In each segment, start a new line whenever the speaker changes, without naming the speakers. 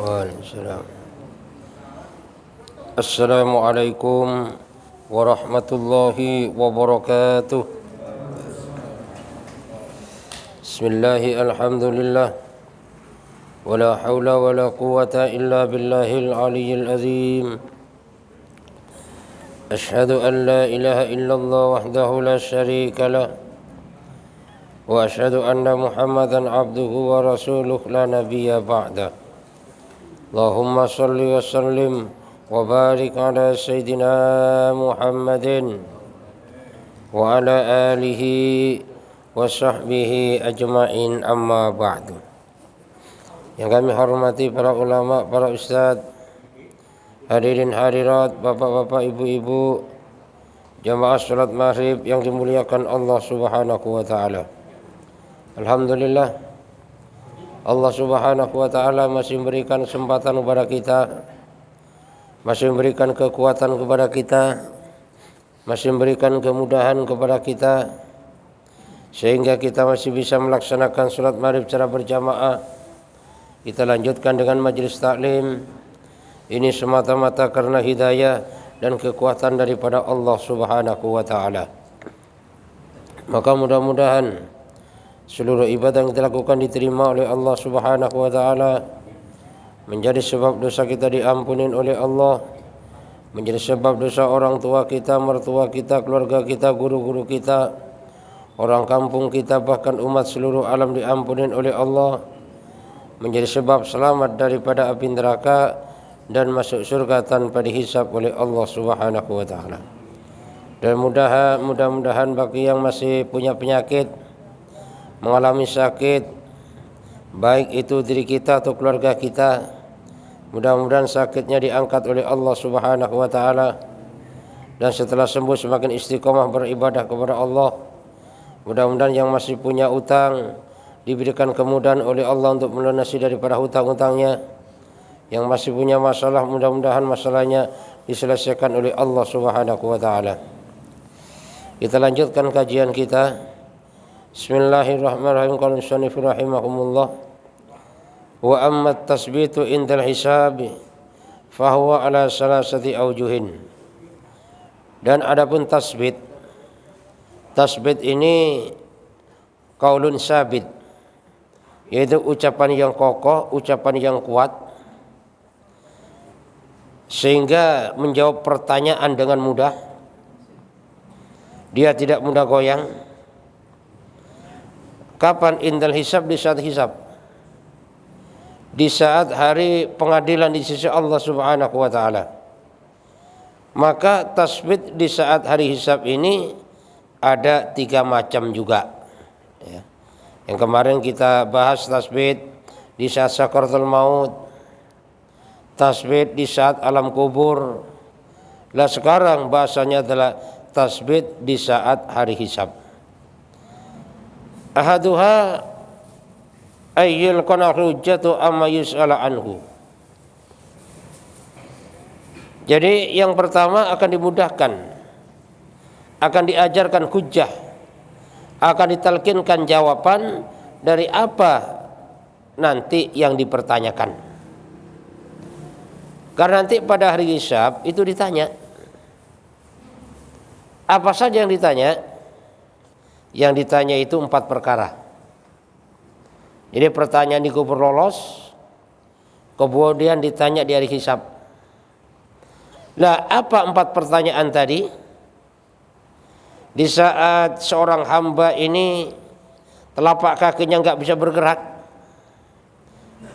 Waalaikumsalam. Assalamualaikum warahmatullahi wabarakatuh. Bismillahi alhamdulillah. Wala hawla wala quwata illa billahil aliyyil azim. Ashhadu an la ilaha illallah wahdahu la syarika lah. Wa ashhadu anna Muhammadan abduhu wa rasuluh la nabiyya ba'dah. Allahumma salli wa sallim wa barik ala Sayyidina Muhammadin wa ala alihi wa sahbihi ajma'in, amma ba'du. Yang kami hormati para ulama, para ustadz, hadirin hadirat, bapak-bapak, ibu-ibu, jamaah salat maghrib yang dimuliakan Allah Subhanahu wa taala. Alhamdulillah, Allah Subhanahu wa taala masih memberikan kesempatan kepada kita, masih memberikan kekuatan kepada kita, masih memberikan kemudahan kepada kita, sehingga kita masih bisa melaksanakan salat maghrib secara berjamaah. Kita lanjutkan dengan majelis taklim. Ini semata-mata karena hidayah dan kekuatan daripada Allah Subhanahu wa taala. Maka mudah-mudahan seluruh ibadah yang kita lakukan diterima oleh Allah Subhanahu wa taala, menjadi sebab dosa kita diampunin oleh Allah, menjadi sebab dosa orang tua kita, mertua kita, keluarga kita, guru-guru kita, orang kampung kita, bahkan umat seluruh alam diampunin oleh Allah, menjadi sebab selamat daripada api neraka dan masuk surga tanpa dihisab oleh Allah Subhanahu wa taala. Dan mudah-mudahan bagi yang masih punya penyakit, mengalami sakit, baik itu diri kita atau keluarga kita, mudah-mudahan sakitnya diangkat oleh Allah Subhanahu wa taala, dan setelah sembuh semakin istiqomah beribadah kepada Allah. Mudah-mudahan yang masih punya utang diberikan kemudahan oleh Allah untuk melunasi daripada hutang-hutangnya. Yang masih punya masalah, mudah-mudahan masalahnya diselesaikan oleh Allah Subhanahu wa taala. Kita lanjutkan kajian kita. Bismillahirrahmanirrahim. Qala musannif rahimahumullah, wa amma at-tasbitu indal hisabi fa huwa ala salasati aujuhin. Dan adapun tasbit ini qaulun sabit, yaitu ucapan yang kokoh, ucapan yang kuat, sehingga menjawab pertanyaan dengan mudah. Dia tidak mudah goyang. Kapan? Indal hisab, di saat hisab, di saat hari pengadilan di sisi Allah Subhanahu wa taala. Maka tasbit di saat hari hisab ini ada 3 macam juga, ya. Yang kemarin kita bahas tasbit di saat sakaratul maut, tasbit di saat alam kubur. Lah sekarang bahasanya adalah tasbit di saat hari hisab. Ahaduha ayyul kana hujjatu amma yus'ala anhu. Jadi yang pertama akan dimudahkan, akan diajarkan hujjah, akan ditalkinkan jawaban dari apa nanti yang dipertanyakan. Karena nanti pada hari hisab itu ditanya. Apa saja yang ditanya? Yang ditanya itu 4 perkara. Jadi pertanyaan di kubur lolos, kemudian ditanya di hari hisab. Nah, apa 4 pertanyaan tadi? Di saat seorang hamba ini telapak kakinya nggak bisa bergerak,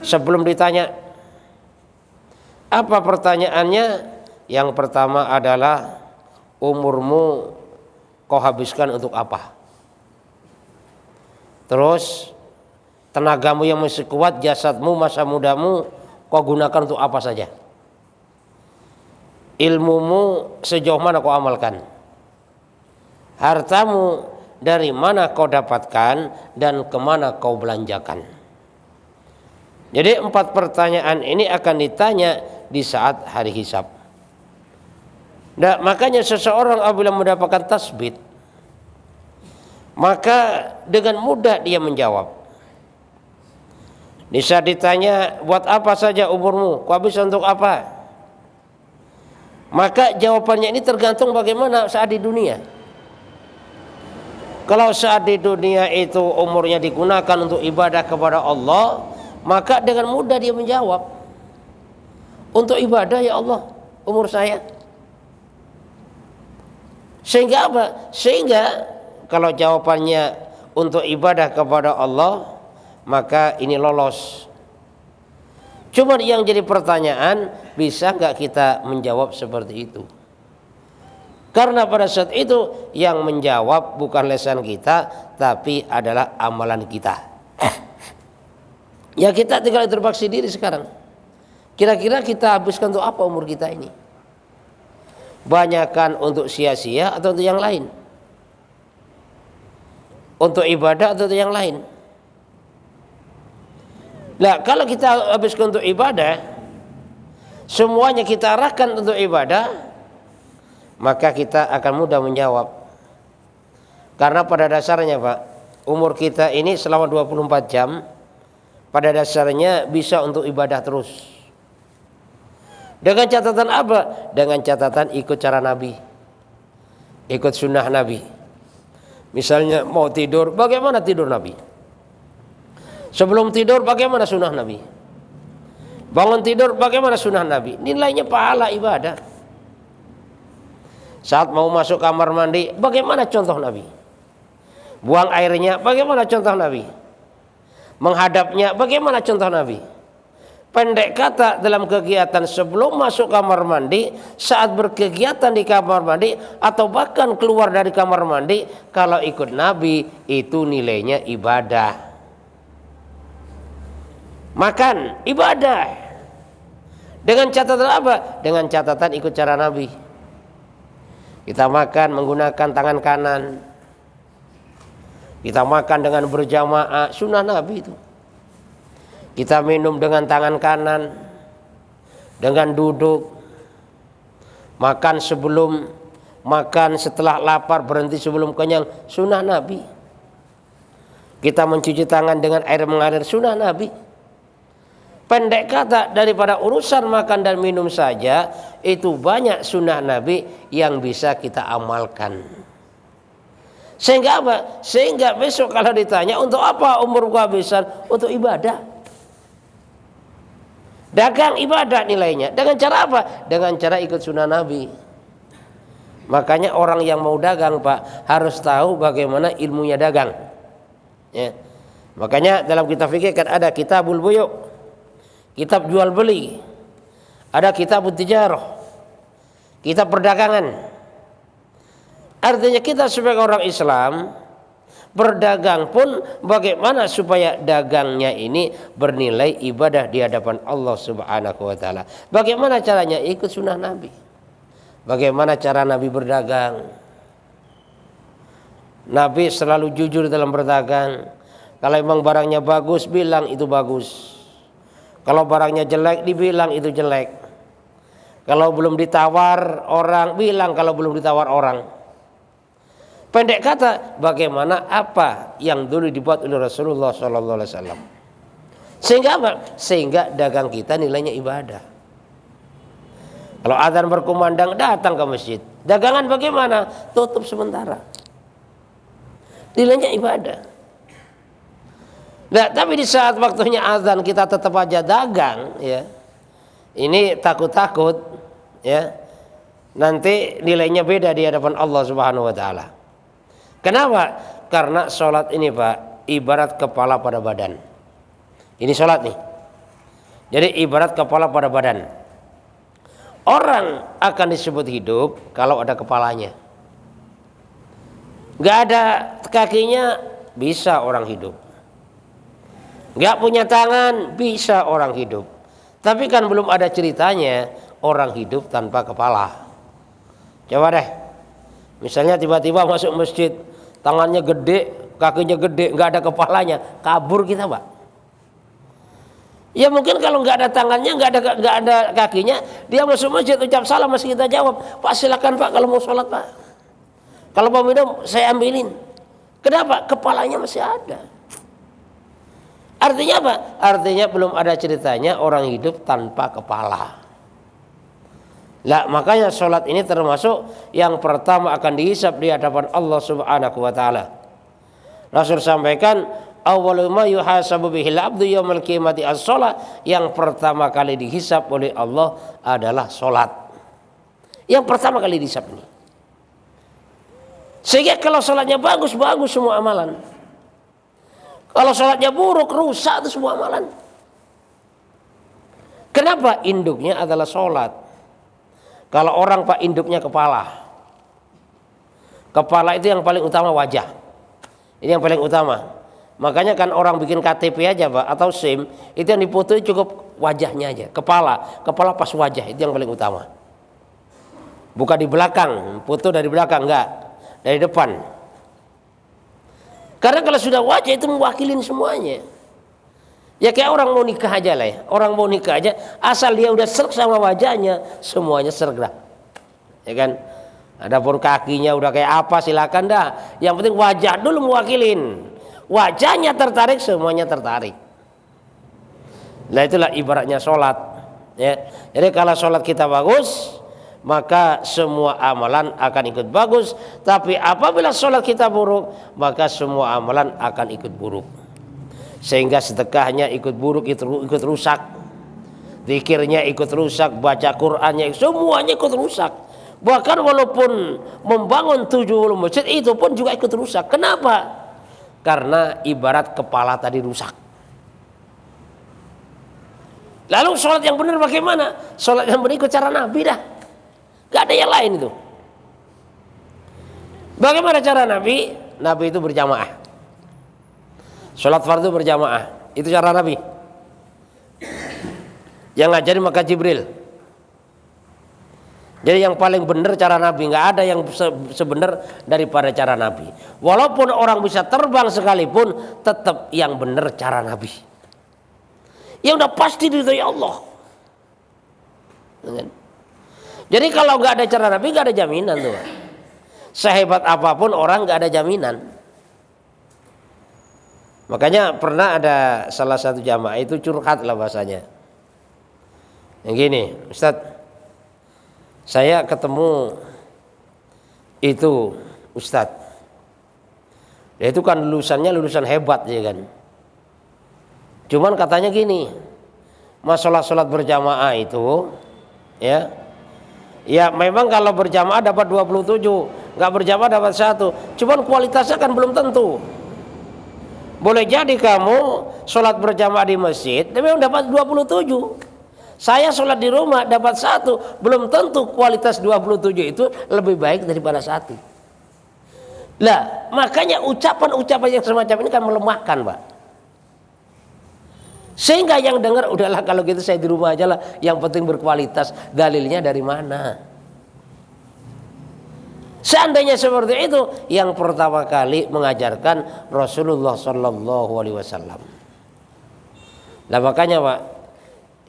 sebelum ditanya, apa pertanyaannya? Yang pertama adalah, umurmu kau habiskan untuk apa? Terus, tenagamu yang masih kuat, jasadmu, masa mudamu kau gunakan untuk apa saja? Ilmumu sejauh mana kau amalkan? Hartamu dari mana kau dapatkan dan kemana kau belanjakan? Jadi 4 pertanyaan ini akan ditanya di saat hari hisab. Nah, makanya seseorang apabila mendapatkan tasbit, maka dengan mudah dia menjawab. Bisa ditanya, buat apa saja umurmu? Kau habis untuk apa? Maka jawabannya ini tergantung bagaimana saat di dunia. Kalau saat di dunia itu umurnya digunakan untuk ibadah kepada Allah, maka dengan mudah dia menjawab, untuk ibadah ya Allah, umur saya. Sehingga apa? Sehingga kalau jawabannya untuk ibadah kepada Allah, maka ini lolos. Cuma yang jadi pertanyaan, bisa nggak kita menjawab seperti itu? Karena pada saat itu yang menjawab bukan lisan kita, tapi adalah amalan kita. Ya kita tinggal introspeksi diri sekarang. Kira-kira kita habiskan untuk apa umur kita ini? Banyakan untuk sia-sia atau untuk yang lain? Untuk ibadah atau untuk yang lain? Nah, kalau kita habiskan untuk ibadah, semuanya kita arahkan untuk ibadah, maka kita akan mudah menjawab. Karena pada dasarnya Pak, umur kita ini selama 24 jam, pada dasarnya bisa untuk ibadah terus. Dengan catatan apa? Dengan catatan ikut cara Nabi, ikut sunnah Nabi. Misalnya mau tidur, bagaimana tidur Nabi? Sebelum tidur bagaimana sunnah Nabi? Bangun tidur bagaimana sunnah Nabi? Nilainya pahala ibadah. Saat mau masuk kamar mandi, bagaimana contoh Nabi? Buang airnya, bagaimana contoh Nabi? Menghadapnya, bagaimana contoh Nabi? Pendek kata, dalam kegiatan sebelum masuk kamar mandi, saat berkegiatan di kamar mandi, atau bahkan keluar dari kamar mandi, kalau ikut Nabi itu nilainya ibadah. Makan, ibadah. Dengan catatan apa? Dengan catatan ikut cara Nabi. Kita makan menggunakan tangan kanan, kita makan dengan berjamaah, sunnah Nabi itu. Kita minum dengan tangan kanan, dengan duduk, makan sebelum makan, setelah lapar, berhenti sebelum kenyang, sunnah Nabi. Kita mencuci tangan dengan air mengalir, sunnah Nabi. Pendek kata, daripada urusan makan dan minum saja, itu banyak sunnah Nabi yang bisa kita amalkan. Sehingga apa? Sehingga besok kalau ditanya, untuk apa umur kehabisan? Untuk ibadah. Dagang ibadah nilainya. Dengan cara apa? Dengan cara ikut sunnah Nabi. Makanya orang yang mau dagang Pak, harus tahu bagaimana ilmunya dagang. Ya. Makanya dalam kitab fikih kan ada kitabul buyu', kitab jual beli, ada kitabut tijarah, kitab perdagangan. Artinya kita sebagai orang Islam berdagang pun bagaimana supaya dagangnya ini bernilai ibadah di hadapan Allah Subhanahu wa taala. Bagaimana caranya? Ikut sunnah Nabi. Bagaimana cara Nabi berdagang? Nabi selalu jujur dalam berdagang. Kalau memang barangnya bagus, bilang itu bagus. Kalau barangnya jelek, dibilang itu jelek. Kalau belum ditawar orang, bilang kalau belum ditawar orang. Pendek kata, bagaimana apa yang dulu dibuat oleh Rasulullah SAW. Sehingga apa? Sehingga dagang kita nilainya ibadah. Kalau adzan berkumandang, datang ke masjid. Dagangan bagaimana? Tutup sementara. Nilainya ibadah. Nah, tapi di saat waktunya adzan kita tetap aja dagang, ya. Ini takut-takut, ya. Nanti nilainya beda di hadapan Allah Subhanahu wa taala. Kenapa? Karena sholat ini Pak, ibarat kepala pada badan. Ini sholat nih. Jadi ibarat kepala pada badan. Orang akan disebut hidup kalau ada kepalanya. Gak ada kakinya, bisa orang hidup. Gak punya tangan, bisa orang hidup. Tapi kan belum ada ceritanya orang hidup tanpa kepala. Coba deh, misalnya tiba-tiba masuk masjid, tangannya gede, kakinya gede, gak ada kepalanya, kabur kita Pak. Ya mungkin kalau nggak ada tangannya, nggak ada kakinya, dia masuk masjid ucap salam masih kita jawab, Pak silakan Pak kalau mau sholat Pak. Kalau mau minum saya ambilin. Kenapa? Kepalanya masih ada. Artinya apa? Artinya belum ada ceritanya orang hidup tanpa kepala. Lah makanya sholat ini termasuk yang pertama akan dihisab di hadapan Allah Subhanahu wa taala. Rasul sampaikan, awwalu ma yuhasabu bihil abdu yaumil qiyamati as-shalah, yang pertama kali dihisab oleh Allah adalah sholat. Yang pertama kali dihisab ini. Sehingga kalau sholatnya bagus, bagus semua amalan. Kalau sholatnya buruk, rusak itu semua amalan. Kenapa? Induknya adalah sholat. Kalau orang pak induknya kepala. Kepala itu yang paling utama, wajah. Ini yang paling utama. Makanya kan orang bikin KTP aja pak, atau SIM, itu yang dipoto cukup wajahnya aja. Kepala pas wajah, itu yang paling utama. Bukan di belakang, foto dari belakang, enggak. Dari depan. Karena kalau sudah wajah itu mewakilin semuanya. Ya kayak orang mau nikah aja lah ya. Orang mau nikah aja, asal dia udah serg sama wajahnya, semuanya serg dah. Ya kan? Adapun kakinya udah kayak apa silakan dah. Yang penting wajah dulu mewakilin. Wajahnya tertarik, semuanya tertarik. Nah itulah ibaratnya sholat. Ya. Jadi kalau sholat kita bagus, maka semua amalan akan ikut bagus. Tapi apabila sholat kita buruk, maka semua amalan akan ikut buruk. Sehingga sedekahnya ikut buruk, ikut rusak, zikirnya ikut rusak, baca Qur'annya semuanya ikut rusak. Bahkan walaupun membangun 70 masjid itu pun juga ikut rusak. Kenapa? Karena ibarat kepala tadi rusak. Lalu sholat yang benar bagaimana? Sholat yang benar ikut cara Nabi dah. Gak ada yang lain itu. Bagaimana cara Nabi? Nabi itu berjamaah. Sholat fardu berjamaah. Itu cara Nabi. Yang ngajarin maka Jibril. Jadi yang paling benar cara Nabi. Gak ada yang sebenar daripada cara Nabi. Walaupun orang bisa terbang sekalipun, tetap yang benar cara Nabi. Yang udah pasti diridhoi Allah. Jadi kalau gak ada cara Nabi, gak ada jaminan tuh. Sehebat apapun orang gak ada jaminan. Makanya pernah ada salah satu jamaah itu curhat lah bahasanya. Yang gini, Ustadz, saya ketemu itu Ustadz. Dia itu kan lulusannya lulusan hebat ya kan. Cuman katanya gini, masalah sholat berjamaah itu ya, ya memang kalau berjamaah dapat 27, nggak berjamaah dapat 1. Cuman kualitasnya kan belum tentu. Boleh jadi kamu sholat berjamaah di masjid, tapi memang dapat 27. Saya sholat di rumah dapat 1, belum tentu kualitas 27 itu lebih baik daripada 1. Lah, makanya ucapan-ucapan yang semacam ini kan melemahkan, Pak. Sehingga yang dengar udahlah kalau gitu saya di rumah aja lah, yang penting berkualitas. Dalilnya dari mana? Seandainya seperti itu, yang pertama kali mengajarkan Rasulullah Sallallahu Alaihi Wasallam. Nah makanya Pak,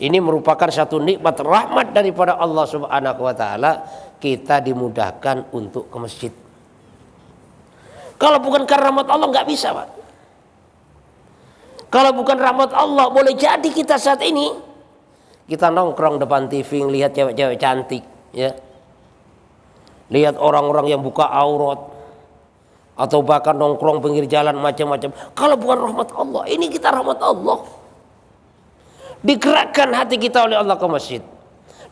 ini merupakan satu nikmat rahmat daripada Allah Subhanahu Wa Taala, kita dimudahkan untuk ke masjid. Kalau bukan karena rahmat Allah nggak bisa Pak. Kalau bukan rahmat Allah, boleh jadi kita saat ini kita nongkrong depan TV lihat cewek-cewek cantik, ya. Lihat orang-orang yang buka aurat, atau bahkan nongkrong pinggir jalan macam-macam. Kalau bukan rahmat Allah, ini kita rahmat Allah. Digerakkan hati kita oleh Allah ke masjid,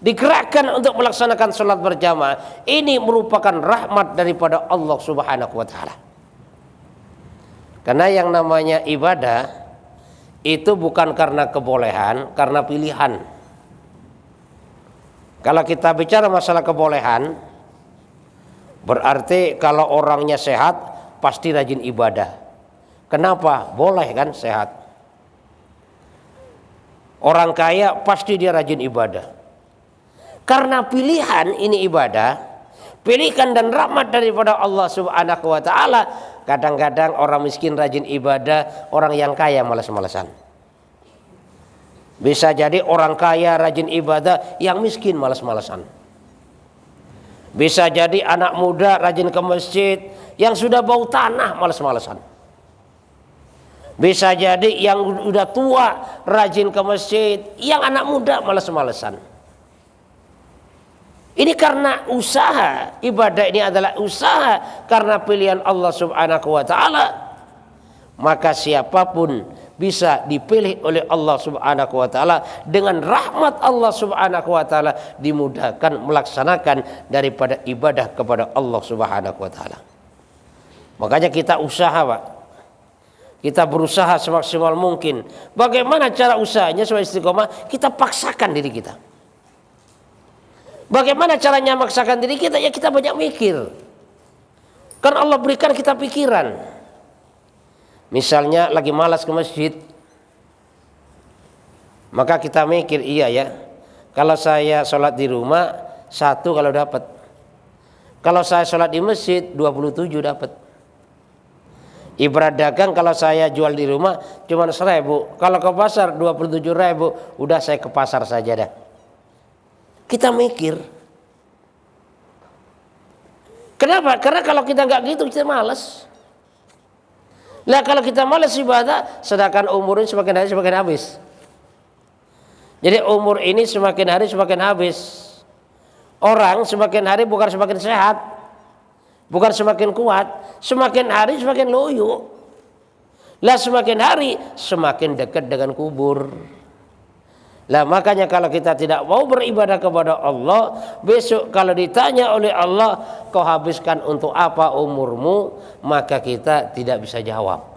digerakkan untuk melaksanakan sholat berjamaah. Ini merupakan rahmat daripada Allah Subhanahu Wa Taala. Karena yang namanya ibadah itu bukan karena kebolehan, karena pilihan. Kalau kita bicara masalah kebolehan, berarti kalau orangnya sehat pasti rajin ibadah. Kenapa? Boleh kan sehat. Orang kaya pasti dia rajin ibadah. Karena pilihan ini ibadah, pilihan dan rahmat daripada Allah Subhanahu Wa Taala. Kadang-kadang orang miskin rajin ibadah, orang yang kaya malas-malasan. Bisa jadi orang kaya rajin ibadah, yang miskin malas-malasan. Bisa jadi anak muda rajin ke masjid, yang sudah bau tanah malas-malasan. Bisa jadi yang udah tua rajin ke masjid, yang anak muda malas-malesan. Ini karena usaha, ibadah ini adalah usaha karena pilihan Allah Subhanahu wa taala. Maka siapapun bisa dipilih oleh Allah Subhanahu wa taala, dengan rahmat Allah Subhanahu wa taala dimudahkan melaksanakan daripada ibadah kepada Allah Subhanahu wa taala. Makanya kita usaha, Pak. Kita berusaha semaksimal mungkin. Bagaimana cara usahanya supaya istiqomah? Kita paksakan diri kita. Bagaimana caranya memaksakan diri kita? Ya kita banyak mikir. Kan Allah berikan kita pikiran. Misalnya lagi malas ke masjid, maka kita mikir, iya ya, kalau saya sholat di rumah 1 kalau dapat, kalau saya sholat di masjid 27 dapat. Ibarat dagang, kalau saya jual di rumah cuma 1.000, kalau ke pasar 27.000, udah saya ke pasar saja dah. Kita mikir. Kenapa? Karena kalau kita nggak gitu kita malas. Nah kalau kita malas ibadah, sedangkan umur ini semakin hari semakin habis. Jadi umur ini semakin hari semakin habis. Orang semakin hari bukan semakin sehat, bukan semakin kuat, semakin hari semakin loyo. Lah semakin hari semakin dekat dengan kubur. Lah makanya kalau kita tidak mau beribadah kepada Allah, besok kalau ditanya oleh Allah, kau habiskan untuk apa umurmu, maka kita tidak bisa jawab.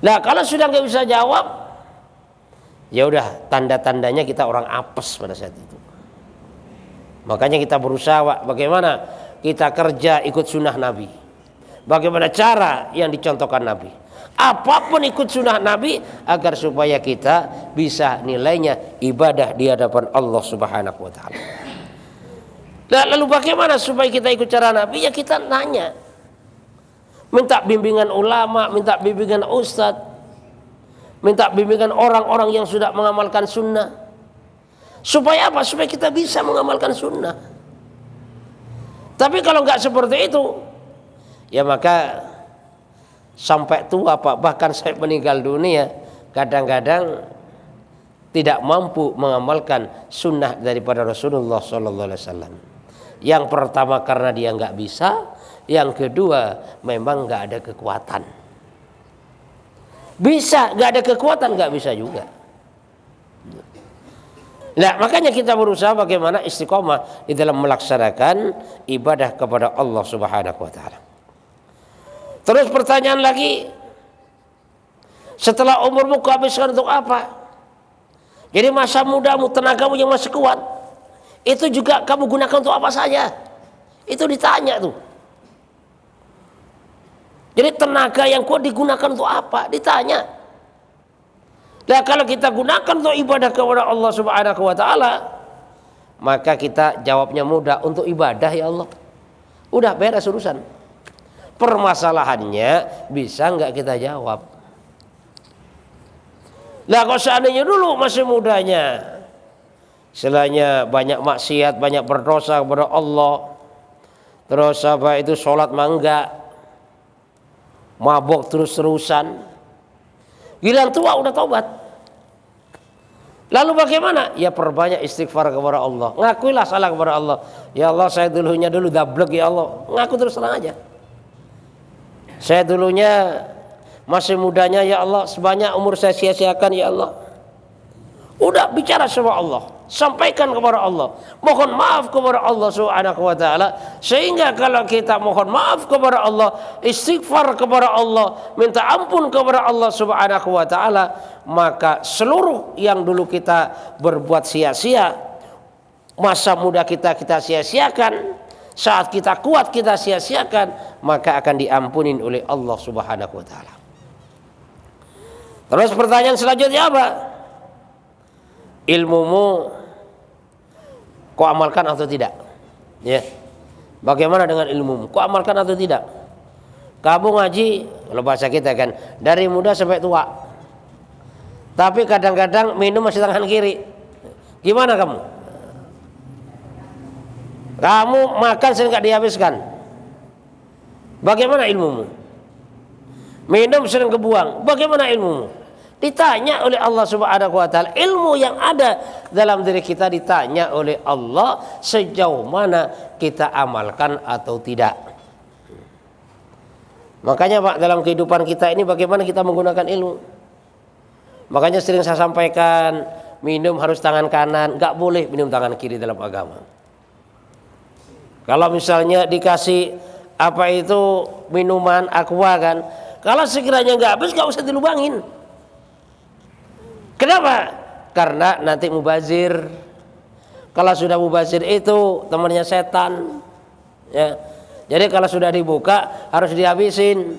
Nah kalau sudah nggak bisa jawab, ya udah, tanda-tandanya kita orang apes pada saat itu. Makanya kita berusaha, bagaimana kita kerja ikut sunnah Nabi, bagaimana cara yang dicontohkan Nabi. Apapun ikut sunnah Nabi agar supaya kita bisa nilainya ibadah di hadapan Allah Subhanahu wa taala. Nah, lalu bagaimana supaya kita ikut cara Nabi? Ya kita nanya. Minta bimbingan ulama, minta bimbingan ustadz, minta bimbingan orang-orang yang sudah mengamalkan sunnah. Supaya apa? Supaya kita bisa mengamalkan sunnah. Tapi kalau nggak seperti itu, ya maka sampai tua, Pak, bahkan saya meninggal dunia, kadang-kadang tidak mampu mengamalkan sunnah daripada Rasulullah SAW. Yang pertama karena dia nggak bisa, yang kedua memang nggak ada kekuatan. Bisa nggak ada kekuatan, nggak bisa juga. Nah makanya kita berusaha bagaimana istiqomah di dalam melaksanakan ibadah kepada Allah Subhanahu wa taala. Terus pertanyaan lagi, setelah umurmu kau habiskan untuk apa? Jadi masa mudamu, tenagamu yang masih kuat, itu juga kamu gunakan untuk apa saja? Itu ditanya tuh. Jadi tenaga yang kuat digunakan untuk apa? Ditanya. Nah kalau kita gunakan untuk ibadah kepada Allah Subhanahu wa taala, maka kita jawabnya mudah, untuk ibadah ya Allah. Udah beres urusan. Permasalahannya bisa nggak kita jawab. Nah kalau seandainya dulu masih mudanya, istilahnya banyak maksiat, banyak berdosa kepada Allah, terus apa itu sholat mangga, mabok terus-terusan, giliran tua udah taubat. Lalu bagaimana? Ya perbanyak istighfar kepada Allah, ngakuilah salah kepada Allah. Ya Allah, saya dulunya dablek ya Allah, ngaku terus terang aja. Saya dulunya masih mudanya ya Allah, sebanyak umur saya sia-siakan ya Allah. Udah bicara sama Allah, sampaikan kepada Allah, mohon maaf kepada Allah Subhanahu wa taala. Sehingga kalau kita mohon maaf kepada Allah, istighfar kepada Allah, minta ampun kepada Allah Subhanahu wa taala, maka seluruh yang dulu kita berbuat sia-sia, masa muda kita sia-siakan, saat kita kuat kita sia-siakan, maka akan diampunin oleh Allah Subhanahu wa taala. Terus pertanyaan selanjutnya apa? Ilmumu kau amalkan atau tidak? Ya. Bagaimana dengan ilmumu? Kau amalkan atau tidak? Kamu ngaji, kalau bahasa kita kan, dari muda sampai tua. Tapi kadang-kadang minum masih tangan kiri. Gimana kamu? Kamu makan sering nggak dihabiskan. Bagaimana ilmumu? minum sering kebuang. Bagaimana ilmu? Ditanya oleh Allah Subhanahu wa taala. Ilmu yang ada dalam diri kita ditanya oleh Allah sejauh mana kita amalkan atau tidak. Makanya Pak, dalam kehidupan kita ini bagaimana kita menggunakan ilmu. Makanya sering saya sampaikan, minum harus tangan kanan, nggak boleh minum tangan kiri dalam agama. Kalau misalnya dikasih apa itu minuman aqua kan, kalau sekiranya nggak habis nggak usah dilubangin. Kenapa? Karena nanti mubazir. Kalau sudah mubazir itu temannya setan. Ya. Jadi kalau sudah dibuka harus dihabisin.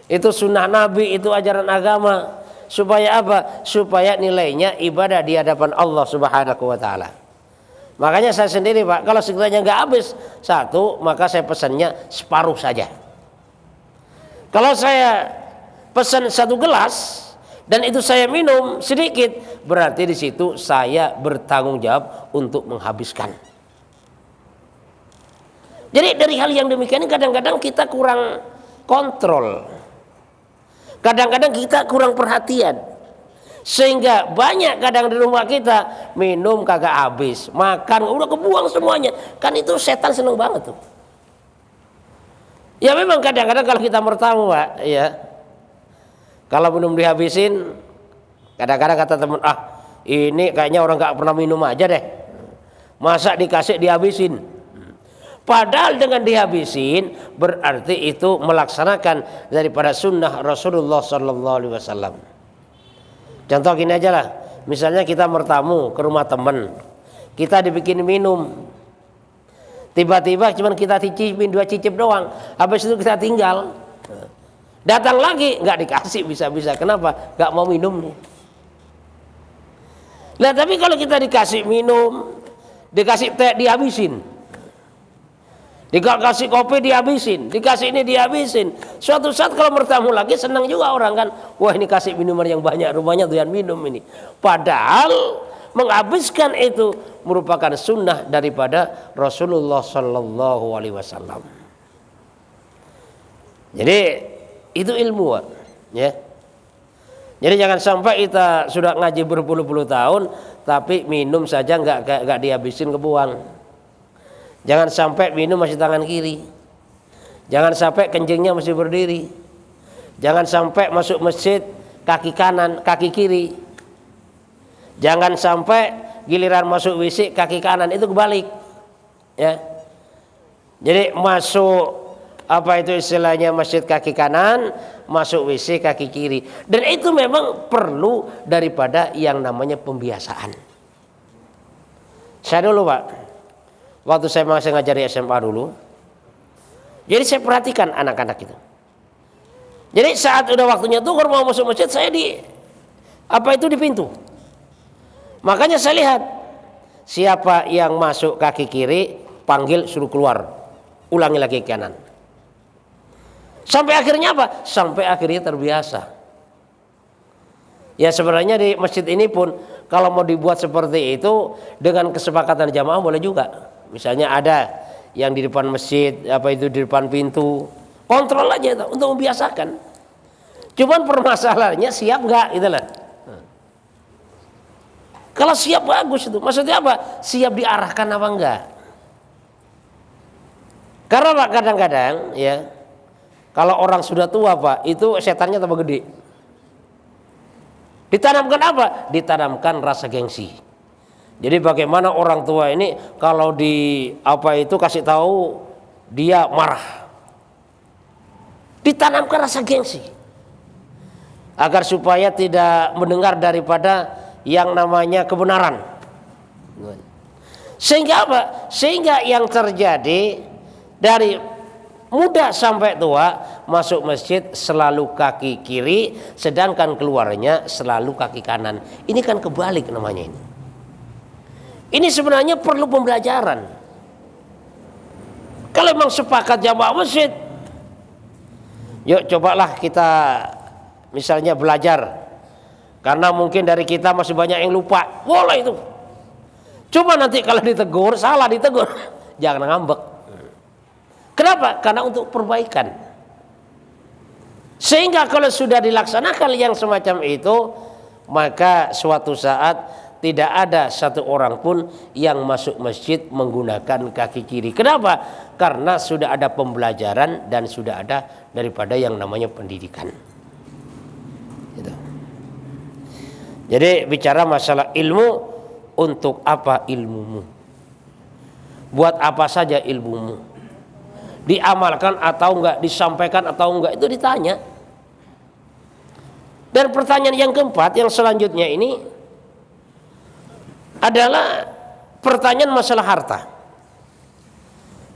Itu sunnah Nabi, itu ajaran agama. Supaya apa? Supaya nilainya ibadah di hadapan Allah Subhanahu wa taala. Makanya saya sendiri Pak, kalau sekiranya nggak habis satu, maka saya pesannya separuh saja. Kalau saya pesan 1 gelas dan itu saya minum sedikit, berarti di situ saya bertanggung jawab untuk menghabiskan. Jadi dari hal yang demikian kadang-kadang kita kurang kontrol. Kadang-kadang kita kurang perhatian. Sehingga banyak kadang di rumah kita minum kagak habis, makan udah kebuang semuanya. Kan itu setan seneng banget tuh. Ya memang kadang-kadang kalau kita bertamu Pak, ya. Kalau belum dihabisin, kadang-kadang kata teman, ini kayaknya orang nggak pernah minum aja deh. Masa dikasih dihabisin? Padahal dengan dihabisin berarti itu melaksanakan daripada sunnah Rasulullah Sallallahu Alaihi Wasallam. Contoh gini aja lah, misalnya kita bertamu ke rumah teman, kita dibikin minum, tiba-tiba cuman kita cicipin 2 cicip doang, habis itu kita tinggal, datang lagi nggak dikasih bisa-bisa, kenapa? Nggak mau minum nih. Nah tapi kalau kita dikasih minum, dikasih teh dihabisin, dikasih kopi dihabisin, dikasih ini dihabisin. Suatu saat kalau bertamu lagi senang juga orang kan, wah ini kasih minuman yang banyak, rumahnya doyan minum ini. Padahal menghabiskan itu merupakan sunnah daripada Rasulullah Sallallahu Alaihi Wasallam. Jadi itu ilmu ya. Jadi jangan sampai kita sudah ngaji berpuluh-puluh tahun tapi minum saja nggak dihabisin, kebuang. Jangan sampai minum masih tangan kiri. Jangan sampai kencingnya masih berdiri. Jangan sampai masuk masjid kaki kanan, kaki kiri. Jangan sampai giliran masuk WC kaki kanan, itu kebalik. Ya. Jadi masuk apa itu istilahnya masjid kaki kanan, masuk WC kaki kiri. Dan itu memang perlu daripada yang namanya pembiasaan. Saya dulu Pak, waktu saya masih ngajari SMA dulu, jadi saya perhatikan anak-anak itu. Jadi saat udah waktunya tuh mau masuk masjid, saya di pintu. Makanya saya lihat siapa yang masuk kaki kiri, panggil suruh keluar, ulangi lagi ke kanan. Sampai akhirnya apa? Sampai akhirnya terbiasa. Ya sebenarnya di masjid ini pun kalau mau dibuat seperti itu dengan kesepakatan jamaah boleh juga. Misalnya ada yang di depan masjid, apa itu di depan pintu, kontrol aja itu untuk membiasakan. Cuman permasalahannya siap nggak, gitu lah. Kalau siap bagus itu, maksudnya apa? Siap diarahkan apa enggak? Karena Pak kadang-kadang ya, kalau orang sudah tua Pak, itu setannya tambah gede. Ditanamkan apa? Ditanamkan rasa gengsi. Jadi bagaimana orang tua ini kalau di kasih tahu dia marah. Ditanamkan rasa gengsi. Agar supaya tidak mendengar daripada yang namanya kebenaran. Sehingga apa? Sehingga yang terjadi dari muda sampai tua masuk masjid selalu kaki kiri, sedangkan keluarnya selalu kaki kanan. Ini kan kebalik namanya ini. Ini sebenarnya perlu pembelajaran. Kalau memang sepakat jamaah masjid, yuk cobalah kita misalnya belajar. Karena mungkin dari kita masih banyak yang lupa. Boleh itu. Cuma nanti kalau ditegur, salah ditegur, jangan ngambek. Kenapa? Karena untuk perbaikan. Sehingga kalau sudah dilaksanakan yang semacam itu, maka suatu saat tidak ada satu orang pun yang masuk masjid menggunakan kaki kiri. Kenapa? Karena sudah ada pembelajaran dan sudah ada daripada yang namanya pendidikan. Gitu. Jadi bicara masalah ilmu, untuk apa ilmumu? Buat apa saja ilmumu? Diamalkan atau enggak, disampaikan atau enggak, itu ditanya. Dan pertanyaan yang keempat, yang selanjutnya ini adalah pertanyaan masalah harta.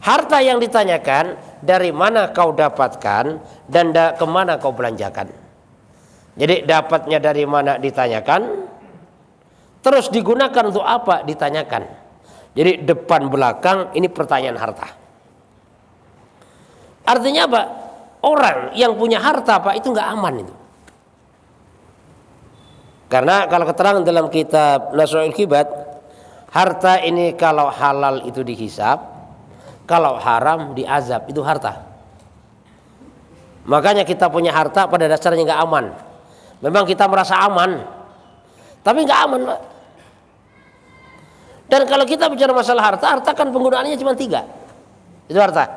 Harta yang ditanyakan, dari mana kau dapatkan dan kemana kau belanjakan. Jadi dapatnya dari mana ditanyakan, terus digunakan untuk apa ditanyakan. Jadi depan belakang ini pertanyaan harta. Artinya apa? Orang yang punya harta Pak itu nggak aman itu. Karena kalau keterangan dalam kitab Nasrul Kibat, harta ini kalau halal itu dihisab, kalau haram diazab, itu harta. Makanya kita punya harta pada dasarnya nggak aman. Memang kita merasa aman, tapi nggak aman, Pak. Dan kalau kita bicara masalah harta, harta kan penggunaannya cuma 3. Itu harta.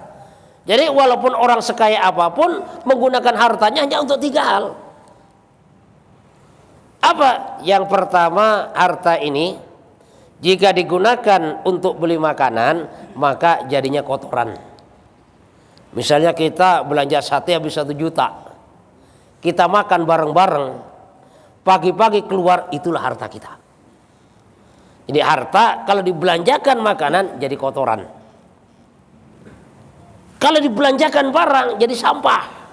Jadi walaupun orang sekaya apapun, menggunakan hartanya hanya untuk 3 hal. Apa? Yang pertama, harta ini jika digunakan untuk beli makanan, maka jadinya kotoran. Misalnya kita belanja sate habis 1 juta, kita makan bareng-bareng, pagi-pagi keluar, itulah harta kita. Jadi harta kalau dibelanjakan makanan jadi kotoran, kalau dibelanjakan barang jadi sampah.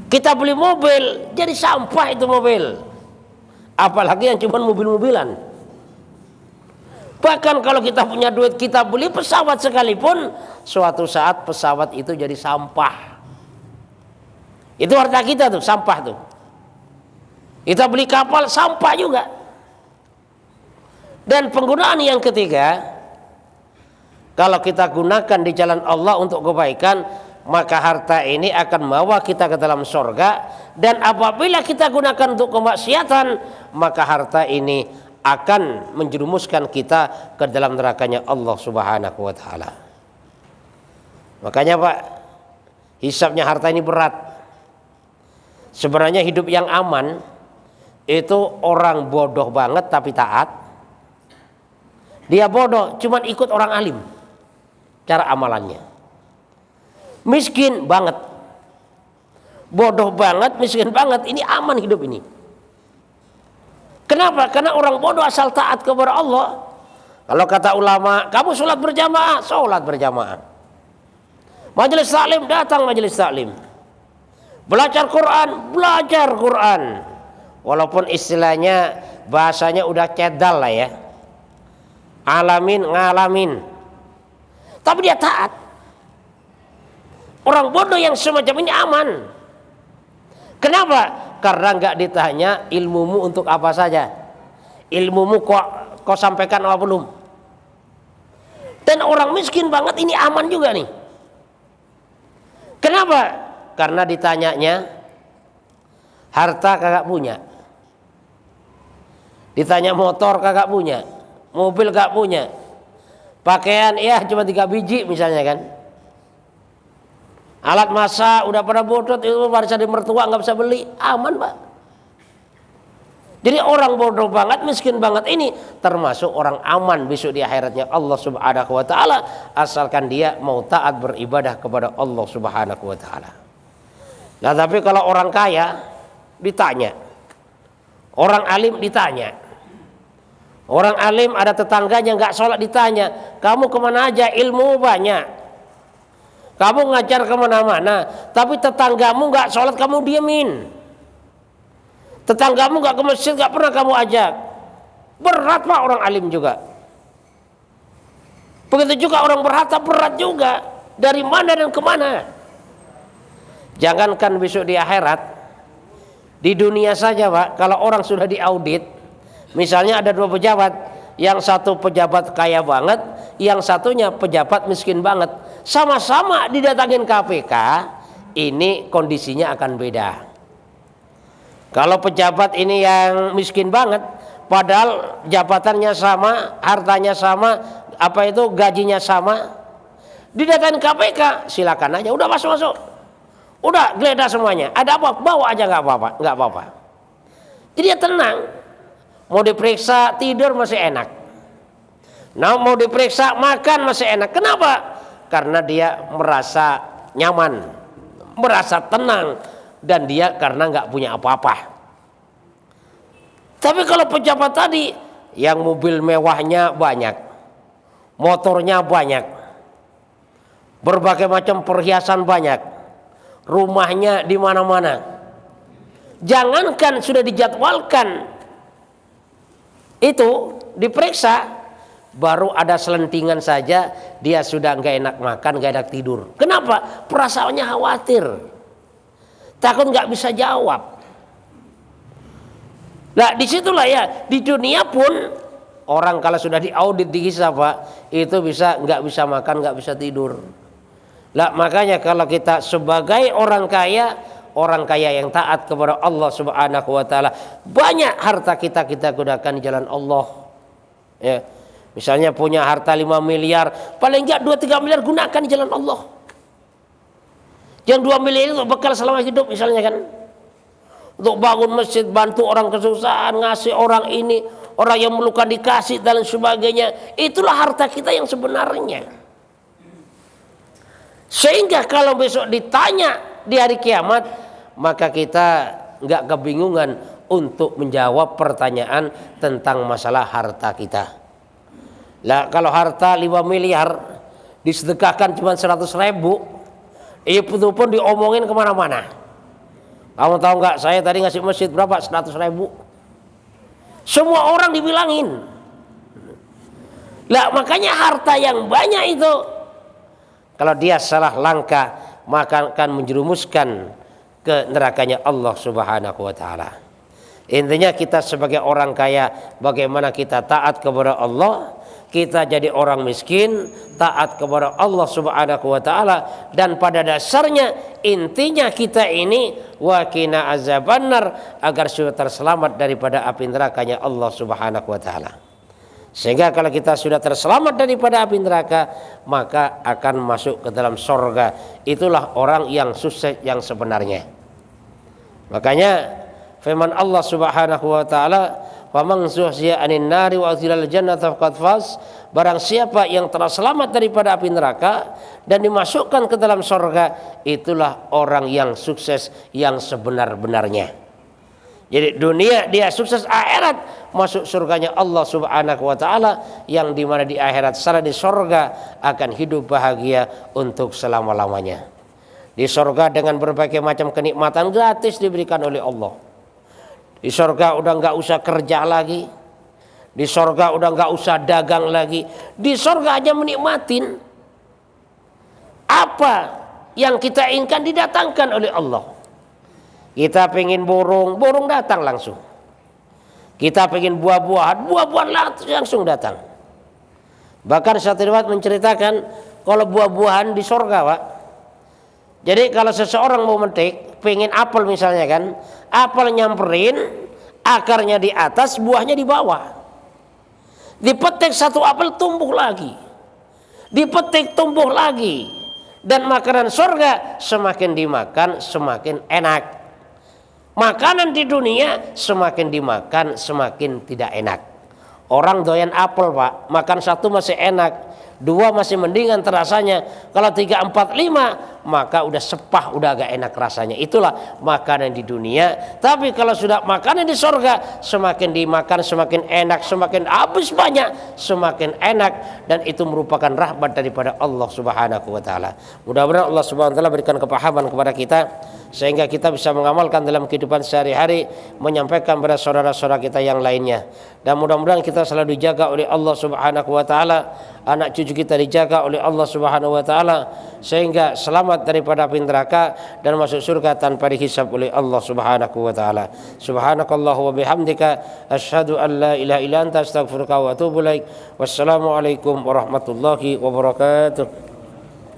Kita beli mobil jadi sampah itu mobil, apalagi yang cuma mobil-mobilan. Bahkan kalau kita punya duit, kita beli pesawat sekalipun, suatu saat pesawat itu jadi sampah. Itu harta kita tuh, sampah tuh. Kita beli kapal, sampah juga. Dan penggunaan yang ketiga, kalau kita gunakan di jalan Allah untuk kebaikan, maka harta ini akan membawa kita ke dalam surga. Dan apabila kita gunakan untuk kemaksiatan, maka harta ini akan menjerumuskan kita ke dalam nerakanya Allah Subhanahu wa taala. Makanya Pak, hisabnya harta ini berat. Sebenarnya hidup yang aman itu orang bodoh banget tapi taat. Dia bodoh cuman ikut orang alim cara amalannya. Miskin banget, bodoh banget, miskin banget, ini aman hidup ini. Kenapa? Karena orang bodoh asal taat kepada Allah. Kalau kata ulama, kamu sholat berjamaah, sholat berjamaah. Majelis taklim, datang majelis taklim. Belajar Quran, belajar Quran. Walaupun istilahnya bahasanya udah cedal lah ya, alamin ngalamin, tapi dia taat. Orang bodoh yang semacam ini aman. Kenapa? Karena nggak ditanya ilmumu untuk apa saja. Ilmumu kok sampaikan apa belum? Dan orang miskin banget ini aman juga nih. Kenapa? Karena ditanyanya harta kagak punya. Ditanya motor kagak punya, mobil kagak punya. Pakaian ya cuma 3 biji misalnya kan. Alat masak udah pada bodot, itu warisan dari mertua nggak bisa beli, aman Pak. Jadi orang bodoh banget, miskin banget ini termasuk orang aman besok di akhiratnya Allah Subhanahu wa taala, asalkan dia mau taat beribadah kepada Allah Subhanahu wa taala. Nah, tapi kalau orang kaya ditanya, orang alim ditanya. Orang alim ada tetangganya nggak sholat ditanya, kamu kemana aja, ilmu banyak. Kamu ngajar kemana-mana, tapi tetanggamu nggak sholat kamu diemin. Tetanggamu nggak ke masjid nggak pernah kamu ajak. Berat Pak orang alim juga. Begitu juga orang berharta berat juga. Dari mana dan kemana? Jangankan besok di akhirat, di dunia saja Pak. Kalau orang sudah diaudit, misalnya ada 2 pejabat, yang satu pejabat kaya banget, yang satunya pejabat miskin banget. Sama-sama didatangin KPK, ini kondisinya akan beda. Kalau pejabat ini yang miskin banget, padahal jabatannya sama, hartanya sama, gajinya sama, didatangi KPK, silakan aja, udah masuk, udah geledah semuanya, ada apa bawa aja, nggak apa-apa. Jadi dia tenang, mau diperiksa tidur masih enak, nah mau diperiksa makan masih enak. Kenapa? Karena dia merasa nyaman, merasa tenang, dan dia karena nggak punya apa-apa. Tapi kalau pejabat tadi yang mobil mewahnya banyak, motornya banyak, berbagai macam perhiasan banyak, rumahnya di mana-mana, jangankan sudah dijadwalkan itu diperiksa, baru ada selentingan saja dia sudah nggak enak makan, nggak enak tidur. Kenapa? Perasaannya khawatir, takut nggak bisa jawab. Nah disitulah ya, di dunia pun orang kalau sudah diaudit dihisab Pak, itu nggak bisa makan, nggak bisa tidur. Nah makanya kalau kita sebagai orang kaya yang taat kepada Allah Subhanahu wa taala, banyak harta kita gunakan di jalan Allah. Ya. Misalnya punya harta 5 miliar, paling enggak 2-3 miliar gunakan di jalan Allah. Yang 2 miliar itu bekal selama hidup misalnya kan. Untuk bangun masjid, bantu orang kesusahan, ngasih orang ini, orang yang memerlukan dikasih dan sebagainya. Itulah harta kita yang sebenarnya. Sehingga kalau besok ditanya di hari kiamat, maka kita nggak kebingungan untuk menjawab pertanyaan tentang masalah harta kita. Lah kalau harta 5 miliar disedekahkan cuma 100.000, itu pun diomongin kemana-mana. Kamu tahu nggak, saya tadi ngasih masjid berapa? 100.000. Semua orang dibilangin. Lah makanya harta yang banyak itu, kalau dia salah langkah, maka akan menjerumuskan ke nerakanya Allah Subhanahu wa taala. Intinya kita sebagai orang kaya, bagaimana kita taat kepada Allah, kita jadi orang miskin, taat kepada Allah Subhanahu wa taala, dan pada dasarnya intinya kita ini waqina azabannar, agar sudah terselamat daripada api nerakanya Allah Subhanahu wa taala. Sehingga kalau kita sudah terselamat daripada api neraka, maka akan masuk ke dalam sorga. Itulah orang yang sukses yang sebenarnya. Makanya firman Allah Subhanahu wa taala, "Faman zuhziya 'anil nari wa udkhilal jannata faqad faz." Barang siapa yang telah selamat daripada api neraka dan dimasukkan ke dalam sorga, itulah orang yang sukses yang sebenar-benarnya. Jadi dunia dia sukses, akhirat masuk surganya Allah Subhanahu wa taala, yang dimana di akhirat sana di sorga akan hidup bahagia untuk selama-lamanya. Di sorga dengan berbagai macam kenikmatan gratis diberikan oleh Allah. Di sorga udah nggak usah kerja lagi, di sorga udah nggak usah dagang lagi, di sorga aja menikmatin apa yang kita inginkan didatangkan oleh Allah. Kita pengen burung datang langsung. Kita pengen buah-buahan langsung datang. Bahkan satu riwayat menceritakan kalau buah-buahan di sorga Pak. Jadi kalau seseorang mau metik, pengen apel misalnya kan, apel nyamperin, akarnya di atas, buahnya di bawah. Dipetik satu apel tumbuh lagi, dipetik tumbuh lagi, dan makanan surga semakin dimakan semakin enak. Makanan di dunia semakin dimakan semakin tidak enak. Orang doyan apel Pak, makan satu masih enak, 2 masih mendingan terasanya. Kalau 3, 4, 5 maka udah sepah, udah agak enak rasanya. Itulah makanan di dunia. Tapi kalau sudah makanan di sorga, semakin dimakan semakin enak, semakin habis banyak semakin enak, dan itu merupakan rahmat daripada Allah Subhanahu wa taala. Mudah-mudahan Allah Subhanahu wa taala berikan kepahaman kepada kita sehingga kita bisa mengamalkan dalam kehidupan sehari-hari, menyampaikan kepada saudara-saudara kita yang lainnya. Dan mudah-mudahan kita selalu dijaga oleh Allah Subhanahu wa taala, anak cucu kita dijaga oleh Allah Subhanahu wa taala, sehingga selamat daripada api neraka dan masuk surga tanpa dihisab oleh Allah Subhanahu wa taala. Subhanakallahu wa bihamdika asyhadu an la ilaha illa anta astaghfiruka wa atubu ilaik. Wassalamualaikum warahmatullahi wabarakatuh.